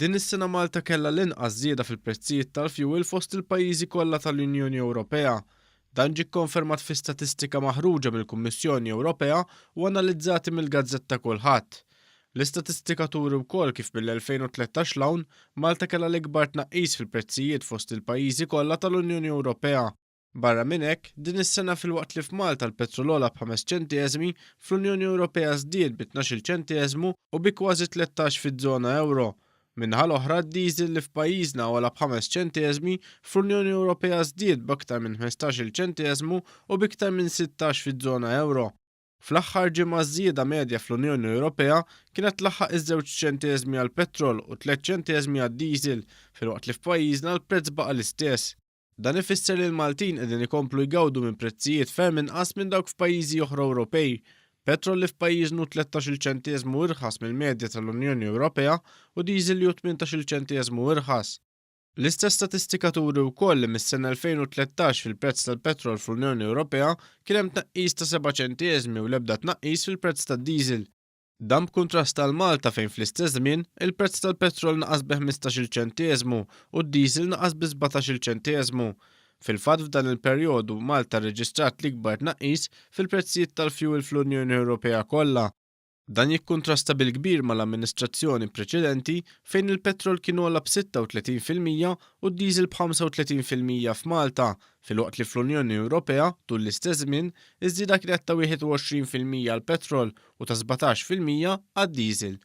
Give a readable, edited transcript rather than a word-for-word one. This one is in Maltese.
Din is-sena Malta kellha l-inqas żieda fil-prezzijiet tal-fuel fost il-pajjiżi kollha tal-Unjoni Ewropea. Dan ġie kkonfermat fi statistika maħruġa mill-Kummissjoni Ewropea u analizzati mill-Gazzetta Kulħadd. L-istatistika turi wkoll kif mill-2013 l-hawn Malta kellha l-ikbar tnaqqis fil-prezzijiet fost il-pajjiżi kollha tal-Unjoni Ewropea. Barra minn hekk, din is-sena filwaqt li f'Malta l-petrol ogħla b'5 ċentieżmi, fl-Unjoni Ewropea żdied bi 12 ċentieżmu u bi kważi 13 fiż-żona euro. Minħa l-oħra d-diesel li f'pajjiżna ogħla b'5 ċentieżmi fl-Unjoni Ewropea żdied b'aktar minn 15 ċentieżmu u b'iktar minn 16 fiż-żona euro. Fl-aħħar ġimgħa żieda medja fl-Unjoni Ewropea kienet tlaħħaq iż-2 ċentieżmi għall-petrol u 3 ċentieżmi għad-diesel filwaqt li f'pajjiżna l-prezz baqa' l-istess. Dan ifisser li l-Maltin qegħdin ikomplu jgawdu minn prezzijiet ferm inqas minn dawk f'pajjiżi oħra Ewropej. Petrol li f'pajjiżnu 13 ċentieżmu irħas mill-medja tal-Unjoni Ewropea u diesel li 18 ċentieżmu irħas. L-istess statistika turi wkoll li mis-sena 2013 fil-prezz tal-petrol fl-Unjoni Ewropea kien hemm tnaqqis ta' 7 ċentieżmi u l-ebda tnaqqis fil-prezz tad-diesel. Dan b'kuntrast tal-Malta fejn fl-istess żmien il-prezz tal-petrol naqas bi 15 ċentieżmu u d-diesel naqas bi 17 ċentieżmu. Fil-fatt f'dan il-perjodu Malta rreġistrat l-ikbar tnaqqis fil-prezzijiet tal-fuel fl-Unjoni Ewropea kollha. Dan jikkuntrasta bil-kbir mal-amministrazzjoni preċedenti fejn il-petrol kien ogħla b'36% u d-diesel b'35% f'Malta, filwaqt li fl-Unjoni Ewropea tul l-istess żmien iż-żieda kienet ta' 21% għall-petrol u ta' 17% għad-diesel.